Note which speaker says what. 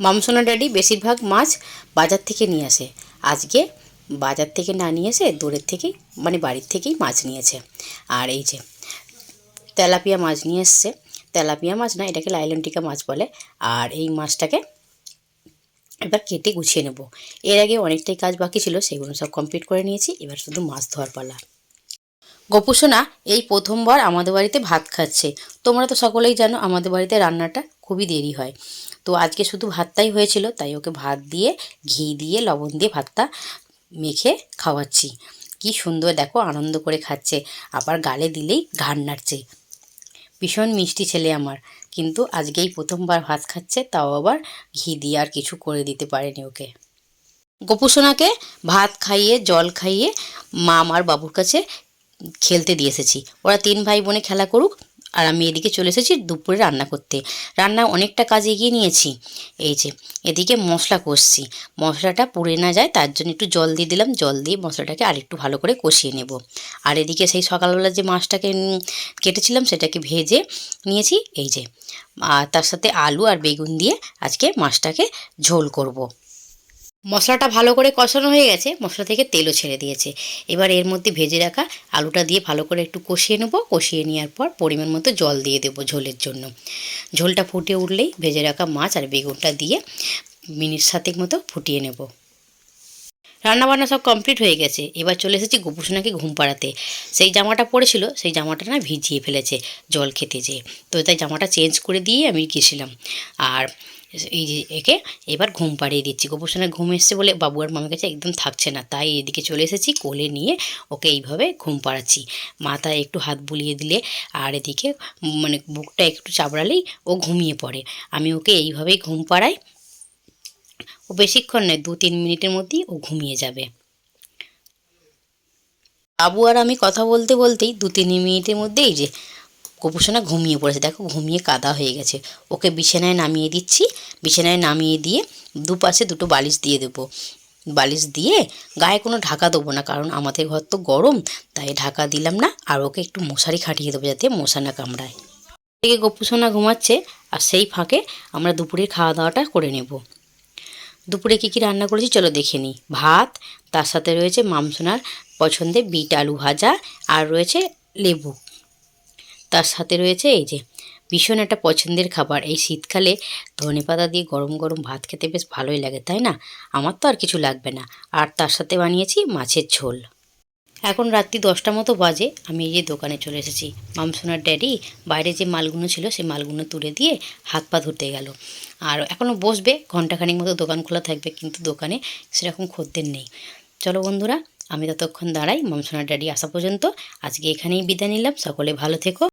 Speaker 1: মামসোনা daddy বেশিরভাগ মাছ বাজার থেকে নিয়ে আসে। আজকে বাজার থেকে না নিয়ে এসে দূরের থেকেই মানে বাড়ির থেকেই মাছ নিয়েছে। আর এই যে তেলাপিয়া মাছ নিয়ে এসছে। তেলাপিয়া মাছ না, এটাকে লাইলনটিকা মাছ বলে। আর এই মাছটাকে এবার কেটে গুছিয়ে নেব। এর আগে অনেকটাই কাজ বাকি ছিল, সেগুলো সব কমপ্লিট করে নিয়েছি। এবার শুধু মাছ ধোয়ার পালা। গোপুসোনা এই প্রথমবার আমাদের বাড়িতে ভাত খাচ্ছে। তোমরা তো সকলেই জানো আমাদের বাড়িতে রান্নাটা খুবই দেরি হয়। তো আজকে শুধু ভাতটাই হয়েছিল, তাই ওকে ভাত দিয়ে ঘি দিয়ে লবণ দিয়ে ভাতটা মেখে খাওয়াচ্ছি। কি সুন্দর দেখো, আনন্দ করে খাচ্ছে। আবার গালে দিলেই ঘাড় নাড়ছে। ভীষণ মিষ্টি ছেলে আমার। কিন্তু আজকেই প্রথমবার ভাত খাচ্ছে, তাও আবার ঘি দিয়ে, আর কিছু করে দিতে পারেনি ওকে। গোপুসোনাকে ভাত খাইয়ে জল খাইয়ে মা আমার বাবুর কাছে খেলতে দিয়ে এসেছি। ওরা তিন ভাই বোনে খেলা করুক, আর আমি এদিকে চলে এসেছি দুপুরে রান্না করতে। রান্না অনেকটা কাজ এগিয়ে নিয়েছি। এই যে এদিকে মশলা কষছি। মশলাটা পুড়ে না যায় তার জন্য একটু জল দিয়ে দিলাম। জল দিয়ে মশলাটাকে আরেকটু ভালো করে কষিয়ে নেব। আর এদিকে সেই সকালবেলা যে মাছটাকে কেটেছিলাম সেটাকে ভেজে নিয়েছি। এই যে আর তার সাথে আলু আর বেগুন দিয়ে আজকে মাছটাকে ঝোল করব। মশলাটা ভালো করে কষানো হয়ে গেছে, মশলা থেকে তেলও ছেড়ে দিয়েছে। এবার এর মধ্যে ভেজে রাখা আলুটা দিয়ে ভালো করে একটু কষিয়ে নেব। কষিয়ে নেওয়ার পর পরিমাণ মতো জল দিয়ে দেবো ঝোলের জন্য। ঝোলটা ফুটে উঠলেই ভেজে রাখা মাছ আর বেগুনটা দিয়ে মিনিট 7 মতো ফুটিয়ে নেব। রান্নাবান্না সব কমপ্লিট হয়ে গেছে। এবার চলে এসেছি গোপুসোনাকে ঘুম পাড়াতে। সেই জামাটা পরেছিল, সেই জামাটা না ভিজিয়ে ফেলেছে জল খেতে যেয়ে। তো তাই জামাটা চেঞ্জ করে দিয়ে আমি গেছিলাম। আর এই যে একে এবার ঘুম পাড়িয়ে দিচ্ছি। গোপুসোনার ঘুম এসছে বলে বাবু আর মামার কাছে একদম থাকছে না, তাই এদিকে চলে এসেছি কোলে নিয়ে ওকে এইভাবে ঘুম পাড়াচ্ছি। মাথায় একটু হাত বুলিয়ে দিলে আর এদিকে মানে বুকটা একটু চাপড়ালেই ও ঘুমিয়ে পড়ে। আমি ওকে এইভাবেই ঘুম পাড়াই। ও বেশিক্ষণ নয়, 2-3 মিনিটের মধ্যেই ও ঘুমিয়ে যাবে। বাবু আর আমি কথা বলতে বলতেই 2-3 মিনিটের মধ্যে এই যে গোপুসোনা ঘুমিয়ে পড়েছে। দেখো ঘুমিয়ে কাদা হয়ে গেছে। ওকে বিছানায় নামিয়ে দিচ্ছি। বিছানায় নামিয়ে দিয়ে দুপাশে দুটো বালিশ দিয়ে দেবো। বালিশ দিয়ে গায়ে কোনো ঢাকা দেবো না, কারণ আমাদের ঘর তো গরম, তাই ঢাকা দিলাম না। আর ওকে একটু মশারি খাটিয়ে দেবো যাতে মশা না কামড়ায়। এদিকে গোপুসোনা ঘুমাচ্ছে, আর সেই ফাঁকে আমরা দুপুরের খাওয়া দাওয়াটা করে নেব। দুপুরে কী কী রান্না করেছি চলো দেখে নিই। ভাত, তার সাথে রয়েছে মামসোনার পছন্দের বিট আলু ভাজা, আর রয়েছে লেবু। তার সাথে রয়েছে এই যে ভীষণ একটা পছন্দের খাবার, এই শীতকালে ধনেপাতা দিয়ে গরম গরম ভাত খেতে বেশ ভালোই লাগে, তাই না? আমার তো আর কিছু লাগবে না। আর তার সাথে বানিয়েছি মাছের ঝোল। এখন রাত্রি 10টা মতো বাজে। আমি এই যে দোকানে চলে এসেছি। মামসোনার ড্যাডি বাইরে যে মালগুলো ছিল সেই মালগুলো তুলে দিয়ে হাত পা ধুতে গেল। আর এখনও বসবে, ঘন্টাখানিক মতো দোকান খোলা থাকবে, কিন্তু দোকানে সেরকম খদ্দের নেই। চলো বন্ধুরা, আমি ততক্ষণ দাঁড়াই মামসোনার ড্যাডি আসা পর্যন্ত। আজকে এখানেই বিদায় নিলাম। সকলে ভালো থেকো।